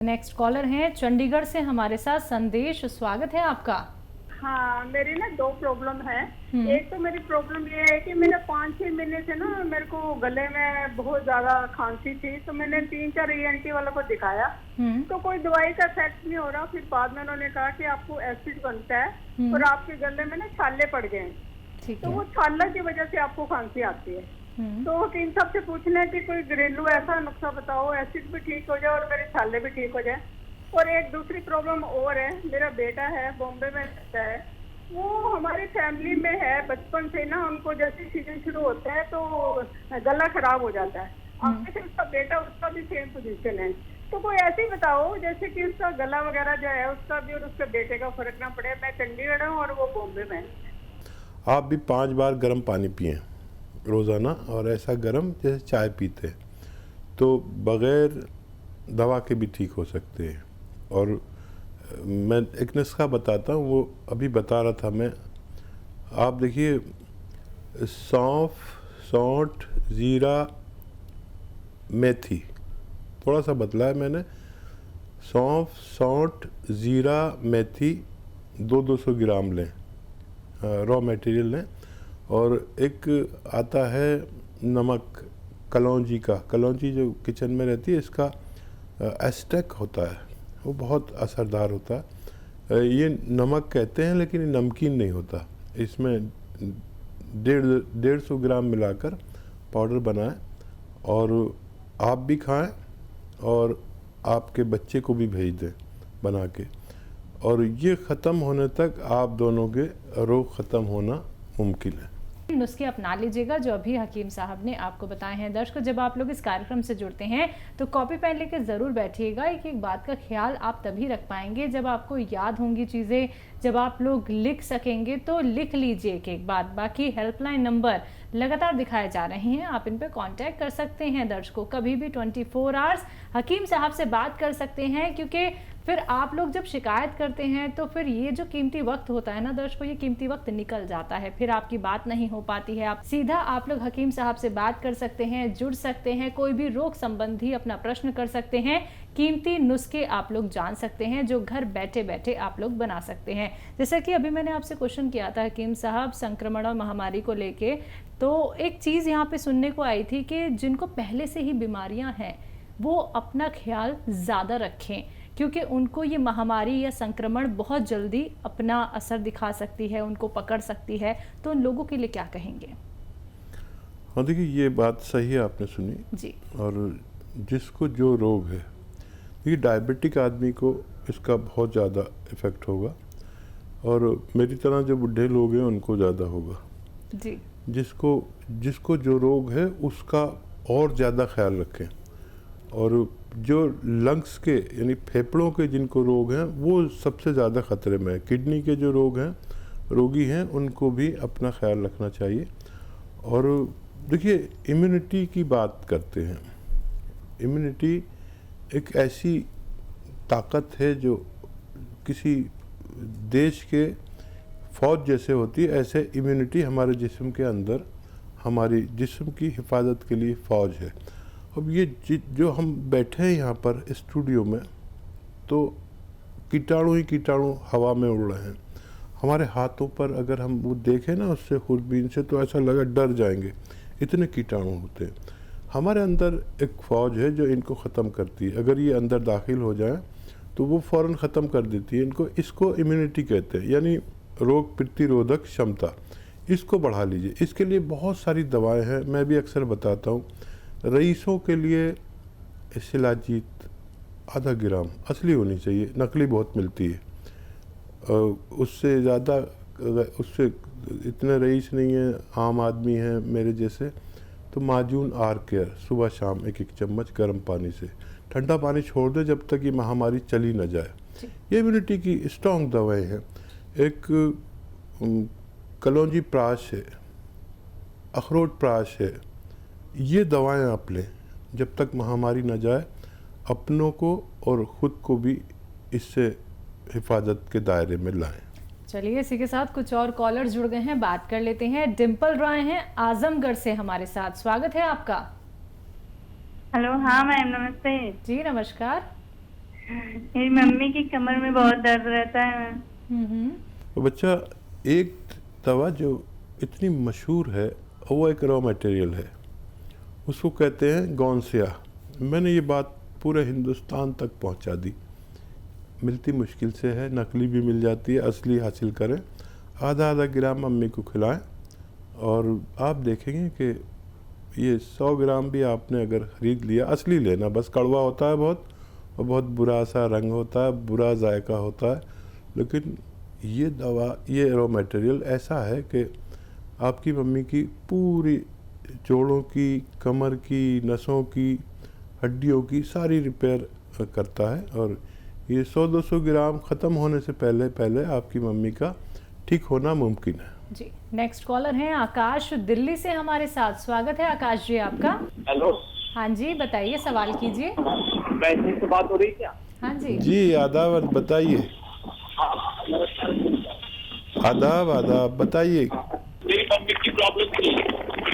Next collar हैं चंडीगढ़ से हमारे साथ संदेश, स्वागत है आपका। हाँ, मेरी ना दो प्रॉब्लम है। एक तो मेरी प्रॉब्लम ये है कि मैंने 5-6 महीने से ना मेरे को गले में बहुत ज्यादा खांसी थी, तो मैंने 3-4 ENT वालों को दिखाया तो कोई दवाई का इफेक्ट नहीं हो रहा। फिर बाद में उन्होंने कहा कि आपको एसिड बनता है और आपके गले में ना छाले पड़ गए हैं, तो वो छाला की वजह से आपको खांसी आती है। तो इन सबसे पूछना है कि कोई घरेलू ऐसा नुस्खा बताओ, एसिड भी ठीक हो जाए और मेरे छाले भी ठीक हो जाए। और एक दूसरी प्रॉब्लम और है, मेरा बेटा है बॉम्बे में रहता है, वो हमारी फैमिली में है बचपन से ना, उनको जैसे सीजन शुरू होता है तो गला खराब हो जाता है। अब से उसका बेटा, उसका भी सेम पोजीशन है, तो कोई ऐसे ही बताओ जैसे कि उसका गला वगैरह जो है उसका भी और उसके बेटे का फर्क ना पड़े। मैं चंडीगढ़ हूँ और वो बॉम्बे में। आप भी 5 बार गर्म पानी पिएं रोज़ाना, और ऐसा गर्म जैसे चाय पीते हैं, तो बग़ैर दवा के भी ठीक हो सकते हैं। और मैं एक नुस्खा बताता हूँ, वो अभी बता रहा था मैं। आप देखिए, सौंफ, सौंठ, ज़ीरा, मेथी, थोड़ा सा बदला है मैंने। सौंफ, सौंठ, ज़ीरा, मेथी 200 ग्राम लें, रॉ मटेरियल लें। और एक आता है नमक कलौंजी का, कलौंजी जो किचन में रहती है, इसका एस्टेक होता है, वो बहुत असरदार होता है। ये नमक कहते हैं लेकिन ये नमकीन नहीं होता। इसमें 150 ग्राम मिलाकर पाउडर बनाएं और आप भी खाएं और आपके बच्चे को भी भेज दें बना के। और ये ख़त्म होने तक आप दोनों के रोग ख़त्म होना मुमकिन है। नुस्खे अपना लीजिएगा जो अभी हकीम साहब ने आपको बताए हैं। दर्शकों, जब आप लोग इस कार्यक्रम से जुड़ते हैं तो कॉपी पेन लेके ज़रूर बैठिएगा। एक बात का ख्याल आप तभी रख पाएंगे जब आपको याद होंगी चीज़ें, जब आप लोग लिख सकेंगे, तो लिख लीजिए एक बात। बाकी हेल्पलाइन नंबर लगातार दिखाए जा रहे हैं, आप इन पर कांटेक्ट कर सकते हैं। दर्शकों, कभी भी 24 आवर्स हकीम साहब से बात कर सकते हैं, क्योंकि फिर आप लोग जब शिकायत करते हैं तो फिर ये जो कीमती वक्त होता है ना दर्शकों, ये कीमती वक्त निकल जाता है, फिर आपकी बात नहीं हो पाती है। आप सीधा आप लोग हकीम साहब से बात कर सकते हैं, जुड़ सकते हैं, कोई भी रोग संबंधी अपना प्रश्न कर सकते हैं, कीमती नुस्खे आप लोग जान सकते हैं जो घर बैठे बैठे आप लोग बना सकते हैं। जैसा कि अभी मैंने आपसे क्वेश्चन किया था हकीम साहब संक्रमण और महामारी को लेके, तो एक चीज़ यहाँ पे सुनने को आई थी कि जिनको पहले से ही बीमारियाँ हैं वो अपना ख्याल ज़्यादा रखें, क्योंकि उनको ये महामारी या संक्रमण बहुत जल्दी अपना असर दिखा सकती है, उनको पकड़ सकती है। तो उन लोगों के लिए क्या कहेंगे? हाँ, देखिए, ये बात सही है, आपने सुनी जी। और जिसको जो रोग है, देखिए डायबिटिक आदमी को इसका बहुत ज़्यादा इफ़ेक्ट होगा, और मेरी तरह जो बुढ़े लोग हैं उनको ज़्यादा होगा। जी। जिसको जो रोग है उसका और ज़्यादा ख्याल रखें। और जो लंग्स के यानी फेफड़ों के जिनको रोग हैं वो सबसे ज़्यादा ख़तरे में है। किडनी के जो रोगी हैं उनको भी अपना ख्याल रखना चाहिए। और देखिए, इम्यूनिटी की बात करते हैं। इम्यूनिटी एक ऐसी ताकत है जो किसी देश के फ़ौज जैसे होती है, ऐसे इम्यूनिटी हमारे जिस्म के अंदर हमारी जिस्म की हिफाजत के लिए फ़ौज है। अब ये जो हम बैठे हैं यहाँ पर स्टूडियो में, तो कीटाणु ही कीटाणु हवा में उड़ रहे हैं। हमारे हाथों पर अगर हम वो देखें ना उससे खुरबीन से, तो ऐसा लगा डर जाएंगे, इतने कीटाणु होते हैं। हमारे अंदर एक फ़ौज है जो इनको ख़त्म करती है। अगर ये अंदर दाखिल हो जाए तो वो फ़ौरन ख़त्म कर देती है इनको। इसको इम्यूनिटी कहते हैं, यानी रोग प्रतिरोधक क्षमता। इसको बढ़ा लीजिए। इसके लिए बहुत सारी दवाएँ हैं, मैं भी अक्सर बताता हूँ। रईसों के लिए शिलाजीत आधा ग्राम असली होनी चाहिए, नकली बहुत मिलती है। उससे ज़्यादा, उससे इतने रईस नहीं है, आम आदमी हैं मेरे जैसे, तो माजून आर केयर सुबह शाम 1-1 चम्मच गर्म पानी से, ठंडा पानी छोड़ दे जब तक ये महामारी चली न जाए। ये इम्यूनिटी की स्ट्रॉन्ग दवाएं हैं। एक कलौंजी प्राश है, अखरोट प्राश है, ये दवाएं आप लें जब तक महामारी न जाए। अपनों को और ख़ुद को भी इससे हिफाजत के दायरे में लाएं। चलिए, इसी के साथ कुछ और कॉलर जुड़ गए हैं, बात कर लेते हैं। डिम्पल रॉय हैं आजमगढ़ से हमारे साथ, स्वागत है आपका। हेलो। हाँ मैम, नमस्ते। जी नमस्कार। मेरी मम्मी की कमर में बहुत दर्द रहता है। तो बच्चा, एक दवा जो इतनी मशहूर है वो एक रॉ मटेरियल है, उसको कहते हैं गौनसिया। मैंने ये बात पूरे हिंदुस्तान तक पहुंचा दी। मिलती मुश्किल से है, नकली भी मिल जाती है, असली हासिल करें। आधा आधा ग्राम मम्मी को खिलाएं और आप देखेंगे कि ये 100 ग्राम भी आपने अगर ख़रीद लिया, असली लेना, बस कड़वा होता है बहुत, और बहुत बुरा सा रंग होता है, बुरा जायका होता है। लेकिन ये दवा, ये रॉ मटेरियल ऐसा है कि आपकी मम्मी की पूरी जोड़ों की, कमर की, नसों की, हड्डियों की सारी रिपेयर करता है। और ये 100-200 ग्राम ख़त्म होने से पहले पहले आपकी मम्मी का ठीक होना मुमकिन है। जी, नेक्स्ट कॉलर हैं आकाश, दिल्ली से हमारे साथ। स्वागत है आकाश जी आपका। हेलो। हाँ जी, बताइए, सवाल कीजिए। वैसे से बात हो रही क्या? हाँ जी जी, आदाब, बताइए। आदाब आदाब, बताइए। मेरी मम्मी की प्रॉब्लम थी।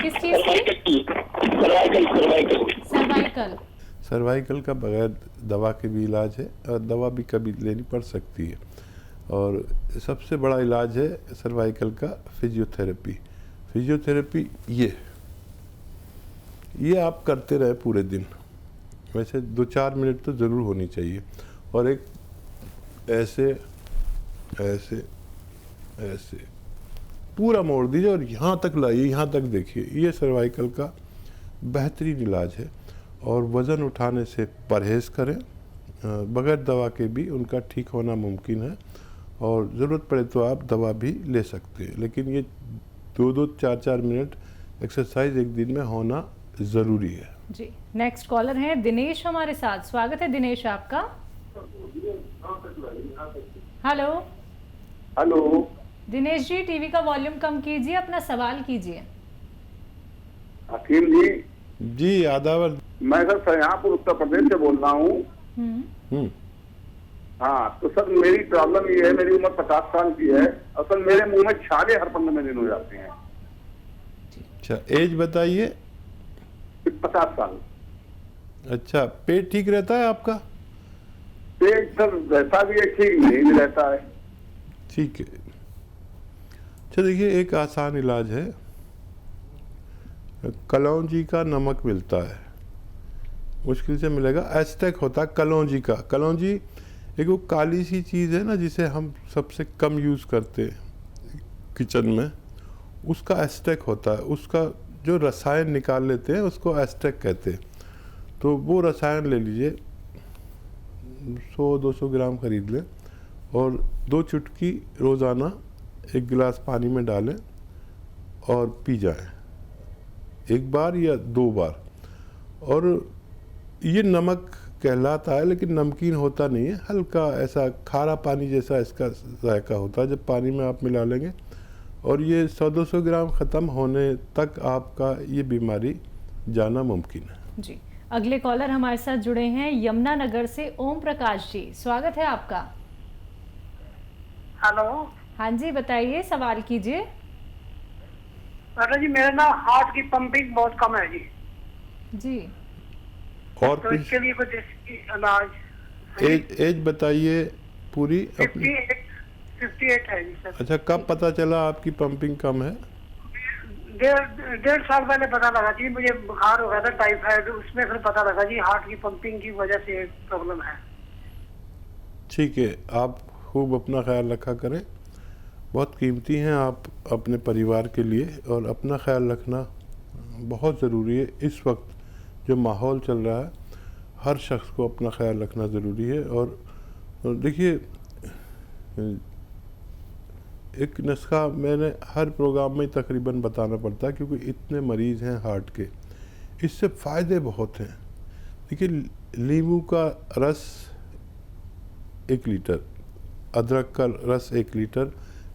किस चीज़ की? सर्वाइकल। सर्वाइकल का बगैर दवा के भी इलाज है, और दवा भी कभी लेनी पड़ सकती है। और सबसे बड़ा इलाज है सर्वाइकल का फिजियोथेरेपी। फिजियोथेरेपी ये आप करते रहे पूरे दिन, वैसे 2-4 मिनट तो ज़रूर होनी चाहिए। और एक ऐसे ऐसे ऐसे पूरा मोड़ दीजिए और यहाँ तक लाइए, यहाँ तक देखिए। ये सर्वाइकल का बेहतरीन इलाज है। और वज़न उठाने से परहेज़ करें, बगैर दवा के भी उनका ठीक होना मुमकिन है। और ज़रूरत पड़े तो आप दवा भी ले सकते हैं, लेकिन ये 2-2, 4-4 मिनट एक्सरसाइज एक दिन में होना ज़रूरी है। जी, नेक्स्ट कॉलर हैं दिनेश हमारे साथ। स्वागत है दिनेश आपका। Hello. Hello. Dinesh ji, TV का वॉल्यूम कम कीजिए, अपना सवाल कीजिए। हकीम जी। जी, आदाब। मैं सर शाहजहाँपुर उत्तर प्रदेश से बोल रहा हूँ। हाँ, तो सर मेरी प्रॉब्लम ये है, मेरी उम्र 50 साल की है। असल मेरे मुंह में छाले हर 15 दिन हो जाते हैं। अच्छा, एज बताइए। 50 साल। अच्छा, पेट ठीक रहता है आपका? पेट सर रहता भी है, ठीक नहीं भी रहता है। ठीक है। अच्छा, देखिए, एक आसान इलाज है। कलौंजी का नमक मिलता है, मुश्किल से मिलेगा। एस्टेक होता है कलौंजी का। कलौंजी एक वो काली सी चीज़ है ना, जिसे हम सबसे कम यूज़ करते हैं किचन में, उसका एस्टेक होता है। उसका जो रसायन निकाल लेते हैं उसको एस्टेक कहते हैं। तो वो रसायन ले लीजिए, 100-200 ग्राम खरीद लें और 2 चुटकी रोज़ाना 1 गिलास पानी में डालें और पी जाएं, 1 बार या 2 बार। और ये नमक कहलाता है, लेकिन नमकीन होता नहीं है, हल्का ऐसा खारा पानी जैसा इसका जायका होता है जब पानी में आप मिला लेंगे। और ये 100-200 ग्राम ख़त्म होने तक आपका ये बीमारी जाना मुमकिन है। जी, अगले कॉलर हमारे साथ जुड़े हैं यमुनानगर से ओम प्रकाश जी। स्वागत है आपका। हेलो। हाँ जी, बताइए, सवाल कीजिए। अरे जी, मेरा ना हार्ट की पंपिंग बहुत कम है जी। जी, और तो इसके लिए कुछ इलाज। एज बताइए पूरी अपनी। 58 है जी सर। अच्छा, कब पता चला आपकी पंपिंग कम है? 1.5 साल पहले पता लगा जी, मुझे बुखार हो गया था टाइफाइड, उसमें फिर पता लगा जी हार्ट की पंपिंग की वजह से प्रॉब्लम है। ठीक है, आप खूब अपना ख्याल रखा करें, बहुत कीमती हैं आप अपने परिवार के लिए, और अपना ख्याल रखना बहुत ज़रूरी है। इस वक्त जो माहौल चल रहा है, हर शख्स को अपना ख्याल रखना ज़रूरी है। और देखिए, एक नुस्खा मैंने हर प्रोग्राम में तकरीबन बताना पड़ता है, क्योंकि इतने मरीज़ हैं हार्ट के। इससे फ़ायदे बहुत हैं। देखिए, नींबू का रस 1 लीटर, अदरक का रस 1 लीटर,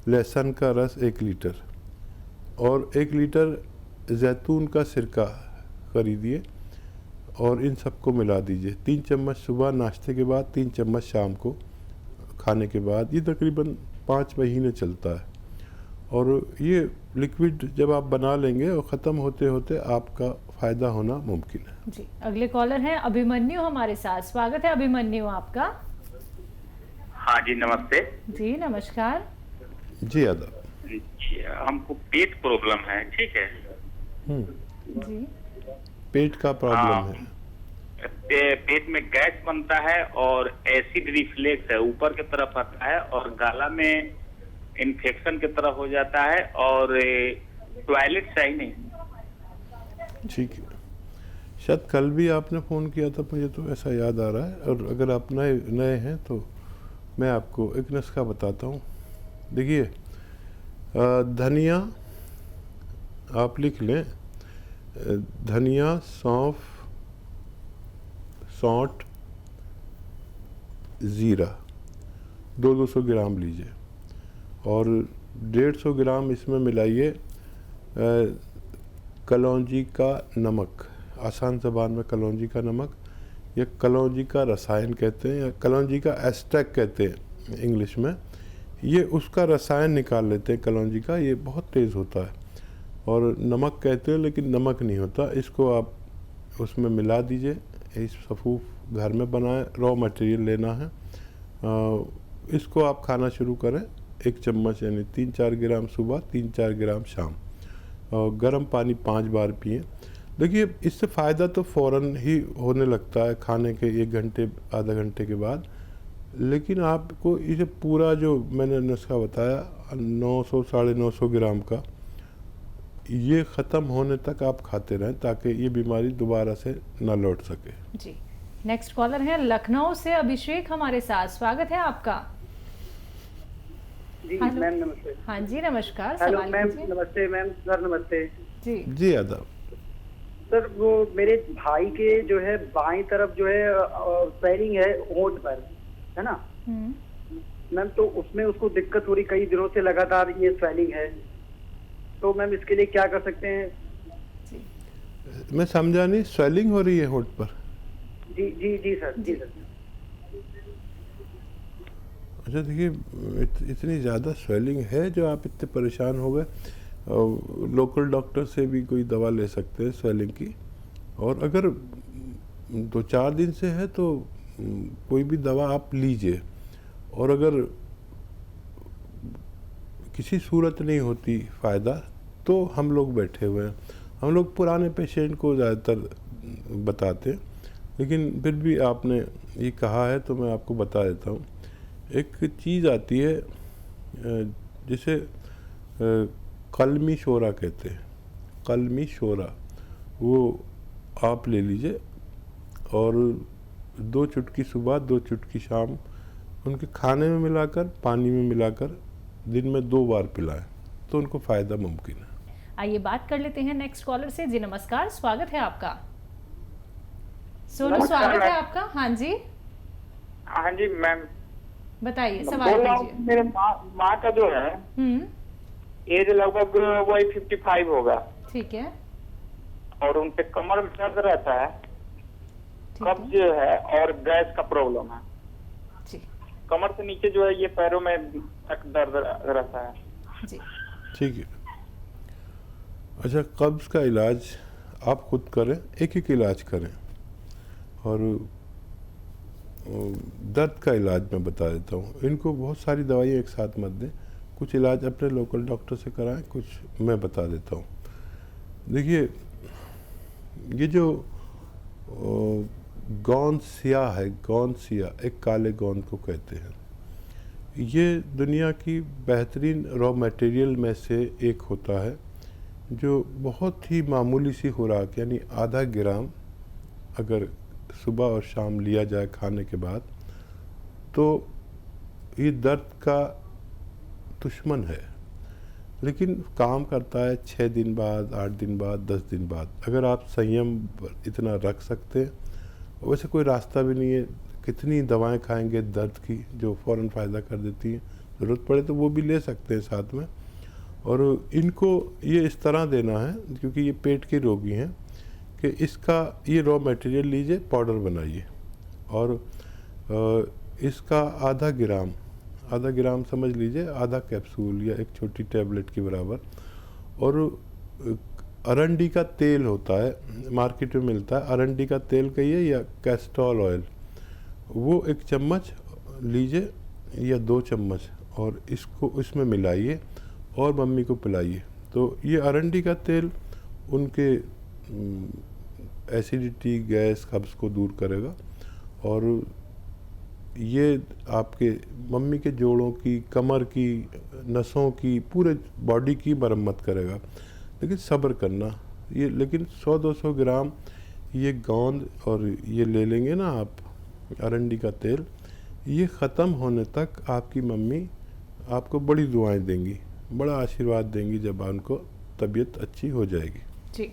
लहसुन का रस 1 लीटर और 1 लीटर जैतून का सिरका खरीदिए और इन सबको मिला दीजिए। 3 चम्मच सुबह नाश्ते के बाद, 3 चम्मच शाम को खाने के बाद। ये तकरीबन 5 महीने चलता है। और ये लिक्विड जब आप बना लेंगे और ख़त्म होते होते आपका फ़ायदा होना मुमकिन है। जी, अगले कॉलर हैं अभिमन्यु हमारे साथ। स्वागत है अभिमन्यु आपका। हाँ जी, नमस्ते जी नमस्कार। जी आदाब। जी, हमको पेट प्रॉब्लम है, ठीक है। जी पेट का प्रॉब्लम हाँ, है। पेट में गैस बनता है और एसिड रिफ्लेक्स है, ऊपर की तरफ आता है और गला में इन्फेक्शन की तरह हो जाता है और टॉयलेट सही नहीं। ठीक है, शायद कल भी आपने फ़ोन किया था, मुझे तो ऐसा याद आ रहा है। और अगर आप नए नए हैं तो मैं आपको एक नुस्खा बताता हूँ। देखिए, धनिया आप लिख लें, धनिया, सौंफ, सौंठ, ज़ीरा 200 ग्राम लीजिए और 150 ग्राम इसमें मिलाइए कलौंजी का नमक। आसान ज़बान में कलौंजी का नमक या कलौंजी का रसायन कहते हैं, या कलौंजी का एस्ट्रैक्ट कहते हैं इंग्लिश में। ये उसका रसायन निकाल लेते हैं कलौंजी का, ये बहुत तेज़ होता है। और नमक कहते हैं लेकिन नमक नहीं होता। इसको आप उसमें मिला दीजिए। इस सफ़ूफ घर में बनाएं, रॉ मटेरियल लेना है। इसको आप खाना शुरू करें, 1 चम्मच यानी 3-4 ग्राम सुबह, 3-4 ग्राम शाम। और गर्म पानी 5 बार पिएं। देखिए, इससे फ़ायदा तो फ़ौरन ही होने लगता है खाने के 1 घंटे आधा घंटे के बाद, लेकिन आपको इसे पूरा जो मैंने नुस्खा बताया 900-950 ग्राम का, ये ख़त्म होने तक आप खाते रहें ताकि ये बीमारी दोबारा से ना लौट सके। जी, नेक्स्ट कॉलर है लखनऊ से अभिषेक हमारे साथ। स्वागत है आपका। जी हेलो। मैम नमस्ते। हाँ जी नमस्कार। हेलो सवाल मैम, कीजिए। नमस्ते मैम, सर नमस्ते। जी जी आदाब। सर वो मेरे भाई के जो है बाईं तरफ जो है स्वेलिंग है होंठ पर, है ना मैम, तो उसमें उसको दिक्कत हो रही कई दिनों से, लगातार ये स्वेलिंग है। तो मैम इसके लिए क्या कर सकते हैं? मैं समझा नहीं, स्वेलिंग हो रही है होंठ पर? जी जी जी सर, जी सर। अच्छा, देखिए, इतनी ज़्यादा स्वेलिंग है जो आप इतने परेशान हो गए, लोकल डॉक्टर से भी कोई दवा ले सकते हैं स्वेलिंग की। और अगर 2-4 दिन से है तो कोई भी दवा आप लीजिए। और अगर किसी सूरत नहीं होती फ़ायदा तो हम लोग बैठे हुए हैं। हम लोग पुराने पेशेंट को ज़्यादातर बताते हैं, लेकिन फिर भी आपने ये कहा है तो मैं आपको बता देता हूँ। एक चीज़ आती है जिसे कलमी शोरा कहते हैं, कलमी शोरा, वो आप ले लीजिए और 2 चुटकी सुबह 2 चुटकी शाम उनके खाने में मिलाकर, पानी में मिलाकर दिन में 2 बार पिलाएं तो उनको फ़ायदा मुमकिन है। आइए बात कर लेते हैं नेक्स्ट कॉलर से। जी नमस्कार, स्वागत है आपका। सोनू, नमस्कार स्वागत है मैम। आपका। हाँ जी हाँ जी मैम, बताइए, सवाल बोल रहा हूँ, कीजिए। मेरे माँ का जो है एज लगभग वही 55 होगा ठीक है, और उनके कमर में दर्द रहता है, ठीक कब्ज है है और गैस का प्रॉब्लम है। जी कमर से नीचे जो है ये पैरों में तक दर्द रहता है। जी ठीक है। अच्छा, कब्ज़ का इलाज आप खुद करें, एक इलाज करें। और दर्द का इलाज मैं बता देता हूँ। इनको बहुत सारी दवाइयाँ एक साथ मत दें, कुछ इलाज अपने लोकल डॉक्टर से कराएं, कुछ मैं बता देता हूँ। देखिए, ये जो गोंद सिया है, गोंद सिया, एक काले गोंद को कहते हैं, ये दुनिया की बेहतरीन रॉ मटेरियल में से एक होता है जो बहुत ही मामूली सी खुराक यानी आधा ग्राम अगर सुबह और शाम लिया जाए खाने के बाद तो ये दर्द का दुश्मन है, लेकिन काम करता है 6 दिन बाद, 8 दिन बाद, 10 दिन बाद। अगर आप संयम इतना रख सकते हैं, वैसे कोई रास्ता भी नहीं है। कितनी दवाएं खाएंगे दर्द की जो फ़ौरन फ़ायदा कर देती हैं, ज़रूरत पड़े तो वो भी ले सकते हैं साथ में। और इनको ये इस तरह देना है, क्योंकि ये पेट के रोगी हैं, कि इसका ये रॉ मटेरियल लीजिए, पाउडर बनाइए और इसका आधा ग्राम समझ लीजिए, आधा कैप्सूल या एक छोटी टैबलेट के बराबर। और अरंडी का तेल होता है, मार्केट में मिलता है, अरंडी का तेल कहिए या कैस्ट्रॉल ऑयल, वो 1 चम्मच लीजिए या 2 चम्मच और इसको इसमें मिलाइए और मम्मी को पिलाइए। तो ये अरंडी का तेल उनके एसिडिटी, गैस, कब्ज़ को दूर करेगा और ये आपके मम्मी के जोड़ों की, कमर की, नसों की, पूरे बॉडी की मरम्मत करेगा। लेकिन सब्र करना, ये लेकिन 100-200 ग्राम ये गोंद और ये ले लेंगे ना आप अरंडी का तेल, ये ख़त्म होने तक आपकी मम्मी आपको बड़ी दुआएं देंगी, बड़ा आशीर्वाद देंगी जब उनको तबीयत अच्छी हो जाएगी। जी।